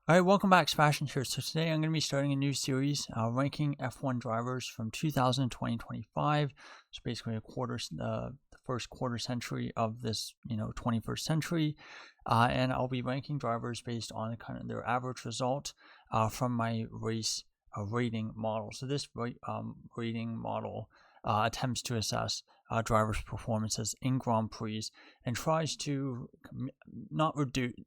All right, welcome back, Sebastian here. So today I'm going to be starting a new series, ranking F1 drivers from 2000 to 2025. So basically the first quarter century of this, 21st century, and I'll be ranking drivers based on kind of their average result from my race rating model. So this rating model attempts to assess drivers' performances in Grand Prix and tries to not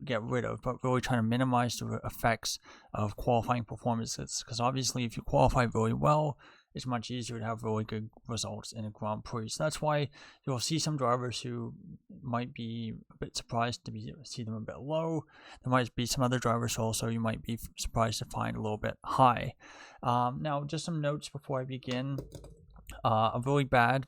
get rid of, but really trying to minimize the effects of qualifying performances. Because obviously, if you qualify really well, it's much easier to have really good results in a Grand Prix. So that's why you'll see some drivers who might be a bit surprised to see them a bit low. There might be some other drivers also you might be surprised to find a little bit high. Now, just some notes before I begin. A really bad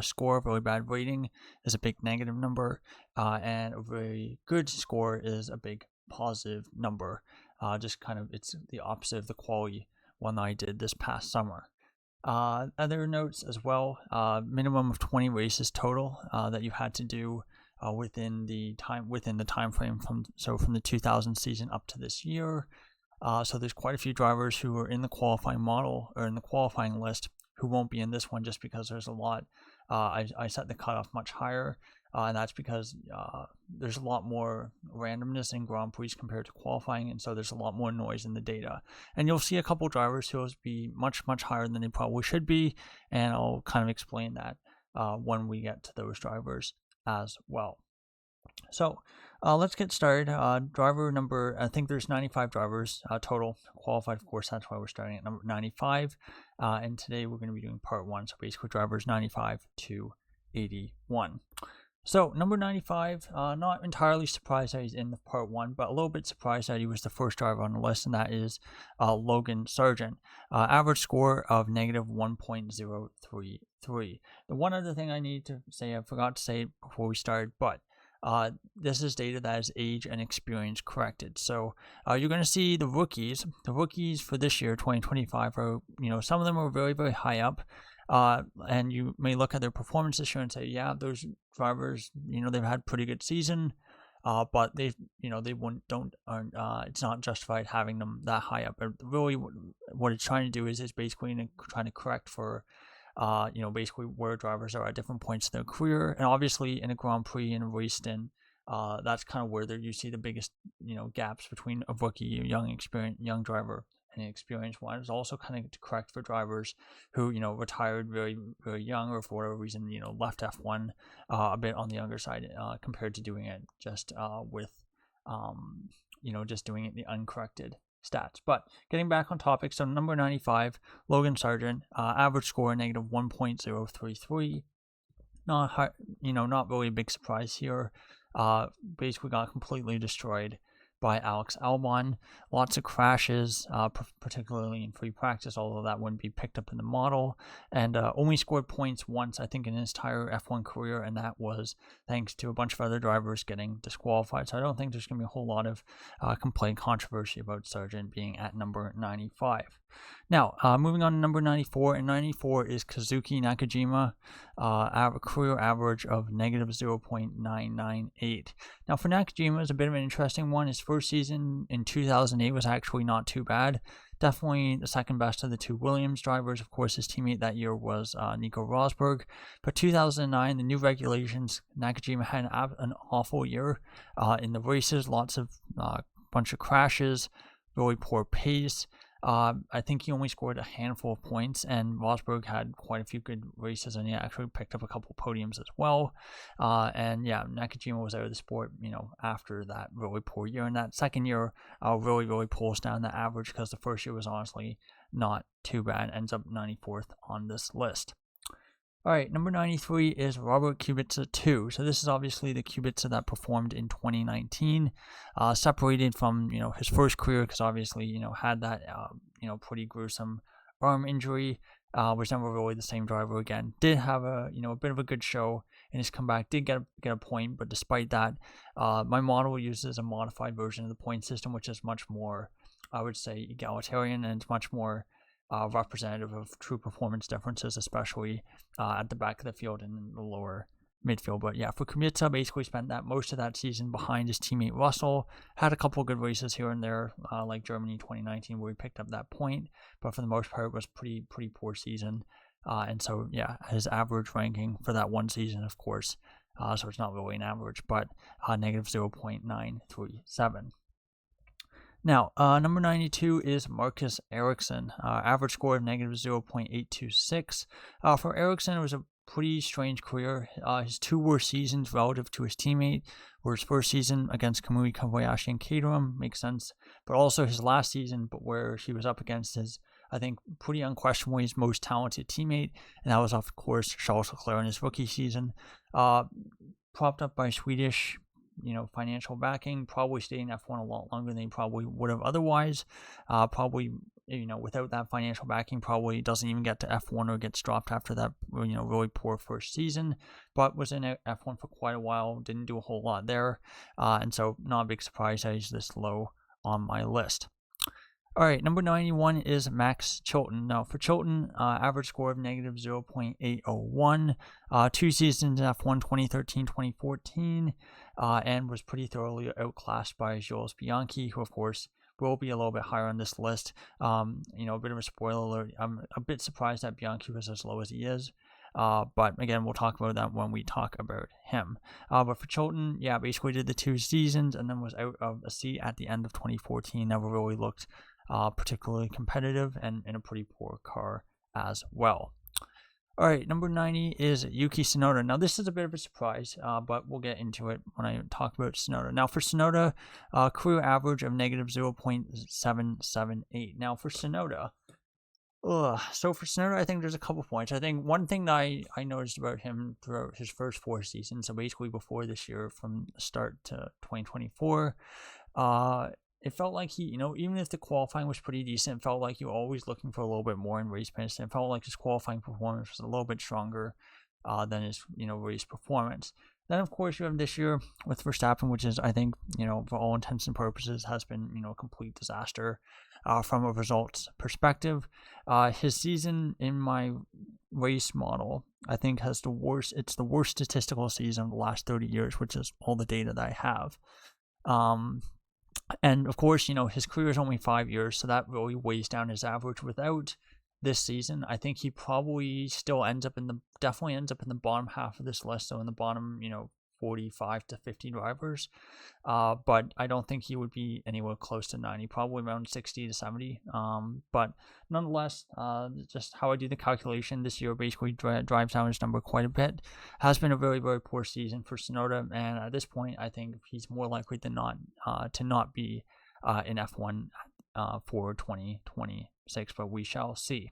score, a really bad rating is a big negative number, and a very good score is a big positive number. Just kind of, it's the opposite of the quality one that I did this past summer. Other notes as well, minimum of 20 races total that you had to do within the time frame from the 2000 season up to this year. So there's quite a few drivers who are in the qualifying model or in the qualifying list who won't be in this one just because there's a lot. I set the cutoff much higher, and that's because there's a lot more randomness in Grand Prix compared to qualifying, and so there's a lot more noise in the data. And you'll see a couple drivers who will be much higher than they probably should be, and I'll kind of explain that when we get to those drivers as well. So let's get started. Driver number, I think there's 95 drivers total qualified. Of course, that's why we're starting at number 95. And today we're going to be doing part 1. So basically drivers 95 to 81. So number 95, not entirely surprised that he's in the part 1, but a little bit surprised that he was the first driver on the list, and that is Logan Sargeant. Average score of negative 1.033. The one other thing I need to say, I forgot to say before we started, but this is data that is age and experience corrected. So you're going to see the rookies for this year, 2025, are, some of them are very, very high up. And you may look at their performance this year and say, yeah, those drivers, they've had pretty good season, but it's not justified having them that high up. But really, what it's trying to do is basically trying to correct for basically where drivers are at different points in their career. And obviously in a Grand Prix and a race stint, that's kind of where you see the biggest, gaps between a rookie, a young driver, and an experienced one. It's also kind of to correct for drivers who, retired very, very young, or for whatever reason, left F1 a bit on the younger side compared to doing it just with, just doing it the uncorrected stats. But getting back on topic, so number 95, Logan Sargeant, average score negative 1.033. Not really a big surprise here. Basically got completely destroyed by Alex Albon. Lots of crashes, particularly in free practice, although that wouldn't be picked up in the model. And only scored points once, I think, in his entire F1 career, and that was thanks to a bunch of other drivers getting disqualified. So I don't think there's going to be a whole lot of complaint controversy about Sargeant being at number 95. Now, moving on to number 94, and 94 is Kazuki Nakajima, career average of negative 0.998. Now, for Nakajima, it's a bit of an interesting one. His first season in 2008 was actually not too bad. Definitely the second best of the two Williams drivers. Of course, his teammate that year was Nico Rosberg. But 2009, the new regulations, Nakajima had an awful year in the races. Lots of bunch of crashes, really poor pace. I think he only scored a handful of points, and Rosberg had quite a few good races, and he actually picked up a couple podiums as well. And yeah, Nakajima was out of the sport, after that really poor year. And that second year really, really pulls down the average, because the first year was honestly not too bad. Ends up 94th on this list. All right, number 93 is Robert Kubica 2. So this is obviously the Kubica that performed in 2019, separated from, his first career, because obviously, had that, pretty gruesome arm injury, was never really the same driver again. Did have a bit of a good show in his comeback, did get a point, but despite that, my model uses a modified version of the point system, which is much more, I would say, egalitarian, and it's much more representative of true performance differences, especially at the back of the field and in the lower midfield. But yeah, for Kubica, basically spent that most of that season behind his teammate Russell. Had a couple of good races here and there, like Germany 2019, where he picked up that point. But for the most part, it was pretty poor season. And so, yeah, his average ranking for that one season, of course, so it's not really an average, but negative 0.937. Now, number 92 is Marcus Ericsson. Average score of negative 0.826. For Ericsson, it was a pretty strange career. His two worst seasons relative to his teammate were his first season against Kamui Kobayashi and Caterham, makes sense, but also his last season, but where he was up against his, I think, pretty unquestionably his most talented teammate, and that was, of course, Charles Leclerc in his rookie season. Propped up by Swedish, financial backing, probably stayed in F1 a lot longer than he probably would have otherwise. Probably, without that financial backing, probably doesn't even get to F1 or gets dropped after that, really poor first season, but was in F1 for quite a while, didn't do a whole lot there, and so not a big surprise that he's this low on my list. All right, number 91 is Max Chilton. Now, for Chilton, average score of negative 0.801, 2 seasons in F1, 2013, 2014, and was pretty thoroughly outclassed by Jules Bianchi, who, of course, will be a little bit higher on this list. A bit of a spoiler alert. I'm a bit surprised that Bianchi was as low as he is. But again, we'll talk about that when we talk about him. But for Chilton, yeah, basically did the 2 seasons and then was out of a seat at the end of 2014. Never really looked particularly competitive and in a pretty poor car as well. All right, number 90 is Yuki Tsunoda. Now, this is a bit of a surprise, but we'll get into it when I talk about Tsunoda. Now, for Tsunoda, career average of negative 0.778. Now, for Tsunoda, so for Tsunoda, I think there's a couple points. I think one thing that I noticed about him throughout his first 4 seasons, so basically before this year, from the start to 2024, it felt like he, even if the qualifying was pretty decent, it felt like you were always looking for a little bit more in race pace. And it felt like his qualifying performance was a little bit stronger than his, race performance. Then, of course, you have this year with Verstappen, which is, I think, for all intents and purposes, has been, a complete disaster from a results perspective. His season in my race model, I think, has it's the worst statistical season of the last 30 years, which is all the data that I have. And of course, his career is only 5 years, so that really weighs down his average. Without this season, I think he probably still definitely ends up in the bottom half of this list, so in the bottom, 45 to 50 drivers. But I don't think he would be anywhere close to 90, probably around 60 to 70. But nonetheless, just how I do the calculation this year basically drives down his number quite a bit. Has been a very, very poor season for Tsunoda, and at this point, I think he's more likely than not to not be in F1 for 2026, but we shall see.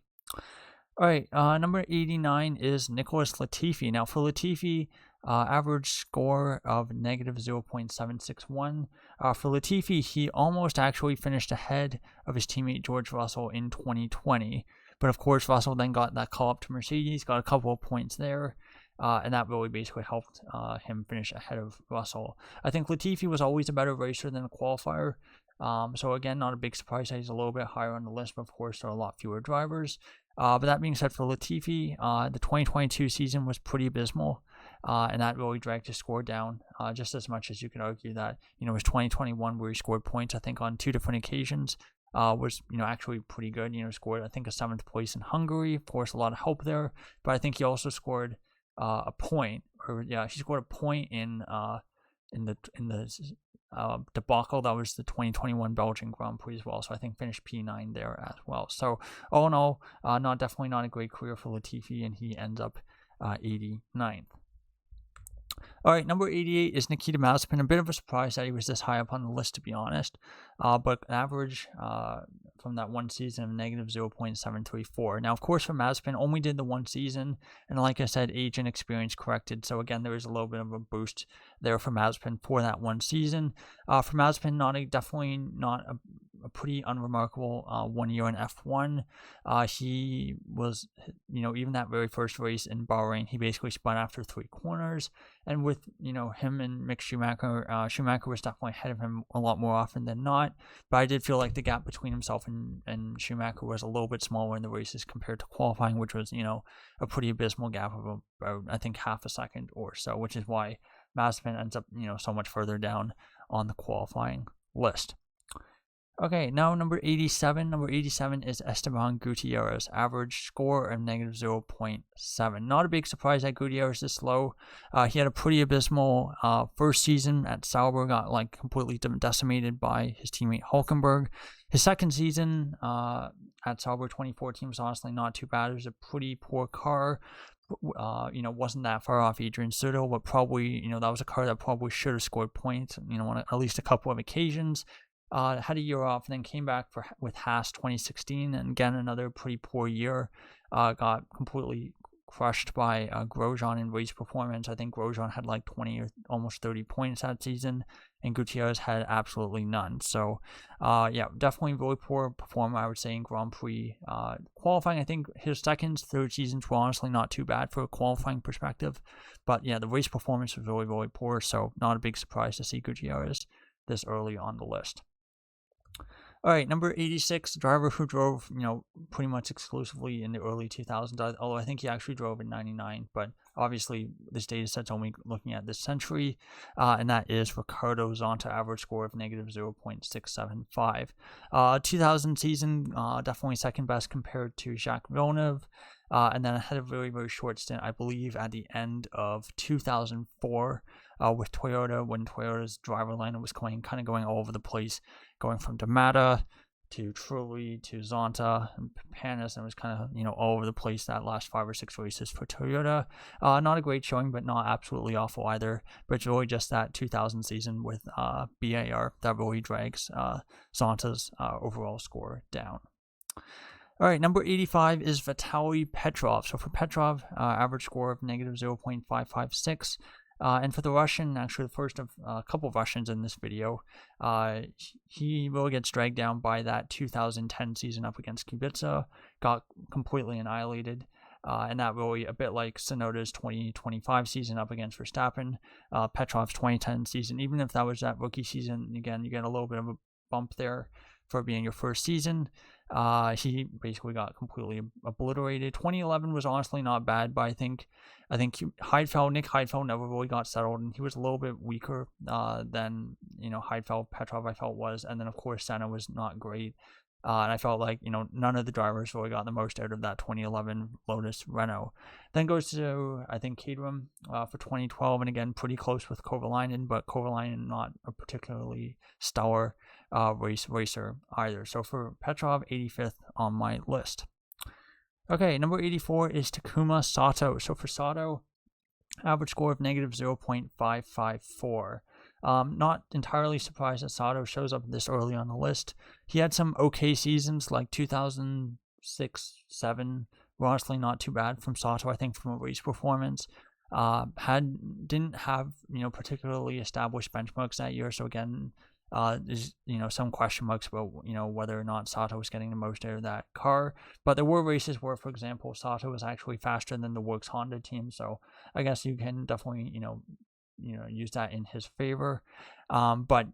All right, number 89 is Nicholas Latifi. Now, for Latifi, average score of negative 0.761. For Latifi, he almost actually finished ahead of his teammate George Russell in 2020. But of course, Russell then got that call up to Mercedes, got a couple of points there, and that really basically helped him finish ahead of Russell. I think Latifi was always a better racer than a qualifier. So again, not a big surprise that he's a little bit higher on the list, but of course, there are a lot fewer drivers. But that being said, for Latifi, the 2022 season was pretty abysmal, and that really dragged his score down just as much as you could argue that, his 2021, where he scored points, I think, on 2 different occasions, was, actually pretty good. Scored, I think, a 7th place in Hungary. Of course, a lot of help there, but I think he also scored a point, he scored a point in the debacle that was the 2021 Belgian Grand Prix as well. So I think finished P9 there as well. So all in all, definitely not a great career for Latifi, and he ends up 89th. All right, number 88 is Nikita Mazepin. A bit of a surprise that he was this high up on the list, to be honest. But an average from that one season of negative 0.734. Now, of course, for Mazepin, only did the one season. And like I said, age and experience corrected. So again, there is a little bit of a boost there for Mazepin for that one season. For Mazepin, definitely not a pretty unremarkable 1 year in F1. He was, even that very first race in Bahrain, he basically spun after 3 corners. And with, him and Mick Schumacher, Schumacher was definitely ahead of him a lot more often than not. But I did feel like the gap between himself and Schumacher was a little bit smaller in the races compared to qualifying, which was, a pretty abysmal gap of about, I think, half a second or so, which is why Mazepin ends up, so much further down on the qualifying list. Okay, now number 87. Number 87 is Esteban Gutierrez, average score of negative 0.7. Not a big surprise that Gutierrez is slow. He had a pretty abysmal first season at Sauber, got completely decimated by his teammate Hulkenberg. His second season at Sauber 2014 was honestly not too bad. It was a pretty poor car. Wasn't that far off Adrian Sutil, but probably, that was a car that probably should have scored points, on at least a couple of occasions. Had a year off and then came back with Haas 2016, and again another pretty poor year. Got completely crushed by Grosjean in race performance. I think Grosjean had 20 or almost 30 points that season, and Gutierrez had absolutely none. So, definitely really poor performer, I would say, in Grand Prix qualifying. I think his second, third seasons were honestly not too bad for a qualifying perspective, but the race performance was really, really poor. So, not a big surprise to see Gutierrez this early on the list. All right, number 86, driver who drove, pretty much exclusively in the early 2000s, although I think he actually drove in 99, but obviously this data set's only looking at this century, and that is Ricardo Zonta, average score of negative 0.675. 2000 season, definitely second best compared to Jacques Villeneuve, and then I had a very, very short stint, I believe, at the end of 2004 with Toyota, when Toyota's driver lineup was kind of going all over the place, going from Damata to Trulli to Zonta and Panis, and it was kind of, all over the place that last 5 or 6 races for Toyota. Not a great showing, but not absolutely awful either. But it's really just that 2000 season with BAR that really drags Zonta's overall score down. All right, number 85 is Vitaly Petrov. So for Petrov, average score of negative 0.556. And for the Russian, actually the first of a couple of Russians in this video, he really gets dragged down by that 2010 season up against Kubica, got completely annihilated. And that really, a bit like Tsunoda's 2025 season up against Verstappen, Petrov's 2010 season, even if that was that rookie season, again, you get a little bit of a bump there for being your first season. He basically got completely obliterated. 2011 was honestly not bad, but I think Nick Heidfeld never really got settled, and he was a little bit weaker than Heidfeld, Petrov I felt was, and then of course Senna was not great. And I felt like, none of the drivers really got the most out of that 2011 Lotus Renault. Then goes to, I think, Caterham for 2012, and again, pretty close with Kovalainen, but Kovalainen not a particularly stellar racer either. So for Petrov, 85th on my list. Okay, number 84 is Takuma Sato. So for Sato, average score of negative 0.554. Not entirely surprised that Sato shows up this early on the list. He had some okay seasons like 2006, 7 were honestly not too bad from Sato, I think, from a race performance. Didn't have, particularly established benchmarks that year. So again, there's, some question marks about, whether or not Sato was getting the most out of that car. But there were races where, for example, Sato was actually faster than the Works Honda team. So I guess you can definitely, use that in his favor. But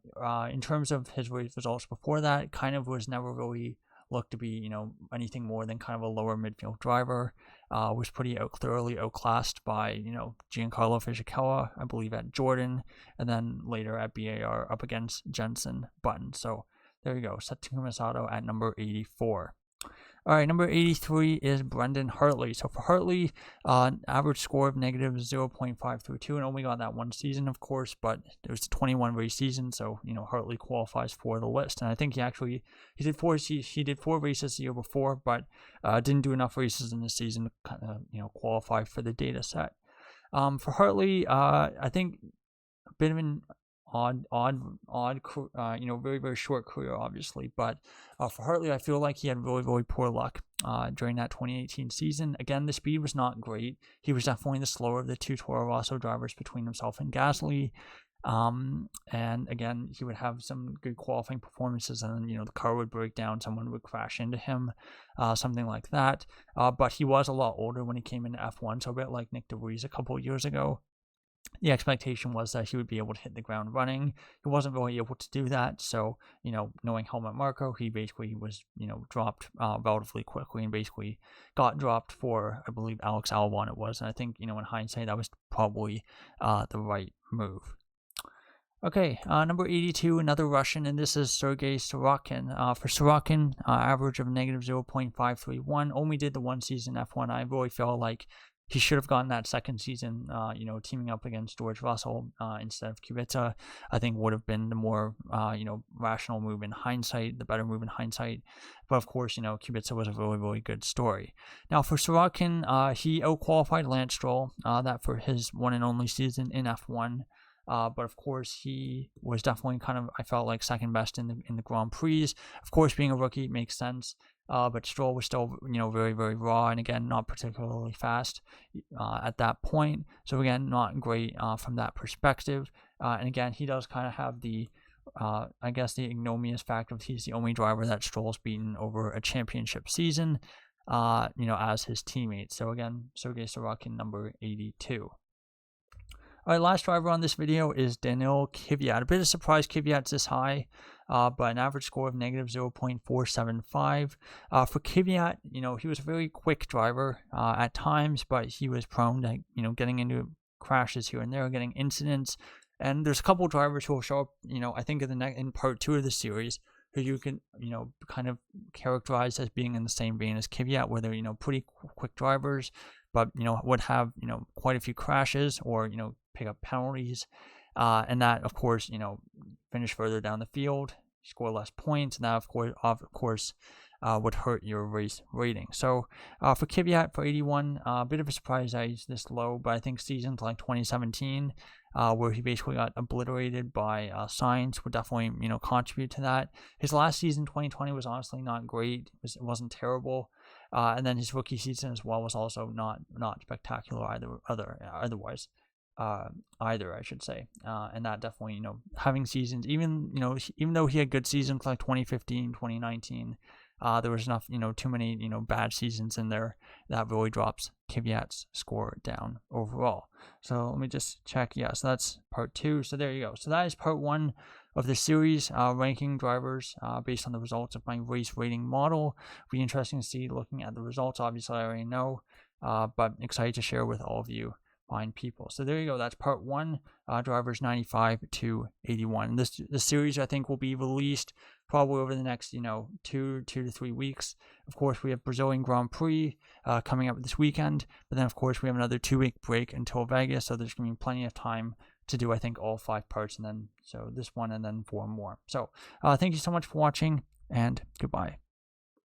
in terms of his results before that, kind of was never really looked to be, anything more than kind of a lower midfield driver. Was pretty thoroughly outclassed by, Giancarlo Fisichella, I believe, at Jordan, and then later at BAR up against Jenson Button. So there you go, Takuma Sato at number 84. All right, number 83 is Brendan Hartley. So for Hartley, average score of negative 0.532, and only got that one season, of course, but it was a 21 race season, so Hartley qualifies for the list. And I think he did 4 races the year before, but didn't do enough races in the season to kind of qualify for the data set. For Hartley, I think a bit of an odd, very, very short career, obviously. But for Hartley, I feel like he had really, really poor luck during that 2018 season. Again, the speed was not great. He was definitely the slower of the two Toro Rosso drivers between himself and Gasly. And again, he would have some good qualifying performances, and then, the car would break down, someone would crash into him, something like that. But he was a lot older when he came into F1, so a bit like Nick DeVries a couple of years ago. The expectation was that he would be able to hit the ground running. He wasn't really able to do that, so, knowing Helmut Marko, he basically was, dropped relatively quickly, and basically got dropped for, I believe, Alex Albon it was, and I think, in hindsight, that was probably the right move. Okay, number 82, another Russian, and this is Sergei Sorokin. For Sorokin, average of negative 0.531, only did the one season F1. I really feel like he should have gotten that second season, teaming up against George Russell instead of Kubica. I think would have been the more, rational move in hindsight, the better move in hindsight. But of course, Kubica was a really, really good story. Now for Sorokin, he out-qualified Lance Stroll, that for his one and only season in F1. But of course, he was definitely kind of, I felt like, second best in the Grand Prix. Of course, being a rookie, it makes sense. But Stroll was still, very, very raw, and again, not particularly fast at that point. So again, not great from that perspective. And again, he does kind of have the, I guess, the ignominious fact of he's the only driver that Stroll's beaten over a championship season, as his teammate. So again, Sergei Sorokin, number 82. All right, last driver on this video is Daniil Kvyat. A bit of surprise Kvyat's this high, but an average score of negative 0.475. For Kvyat, he was a very quick driver at times, but he was prone to, getting into crashes here and there, getting incidents. And there's a couple drivers who will show up, I think in part 2 of the series, who you can, kind of characterize as being in the same vein as Kvyat, where they're, pretty quick drivers, but, would have, quite a few crashes or, pick up penalties, and that, of course, finish further down the field, score less points, and that, of course, would hurt your race rating. So for Kvyat, for 81, a bit of a surprise that he's this low, but I think seasons like 2017, where he basically got obliterated by Sainz, would definitely, contribute to that. His last season, 2020, was honestly not great. It wasn't terrible. And then his rookie season as well was also not spectacular otherwise. Either, I should say. And that definitely, having seasons, even though he had good seasons like 2015, 2019, there was enough, too many, bad seasons in there that really drops Kvyat's score down overall. So let me just check. Yeah, so that's part 2. So there you go. So that is part 1 of the series, ranking drivers based on the results of my race rating model. Be interesting to see looking at the results. Obviously, I already know, but excited to share with all of you fine people. So there you go. That's part 1, drivers 95 to 81. This series, I think, will be released probably over the next 2 to 3 weeks. Of course, we have Brazilian Grand Prix coming up this weekend, but then of course we have another 2-week break until Vegas, so there's going to be plenty of time to do, I think, all 5 parts, and then so this one and then 4 more. So thank you so much for watching, and goodbye.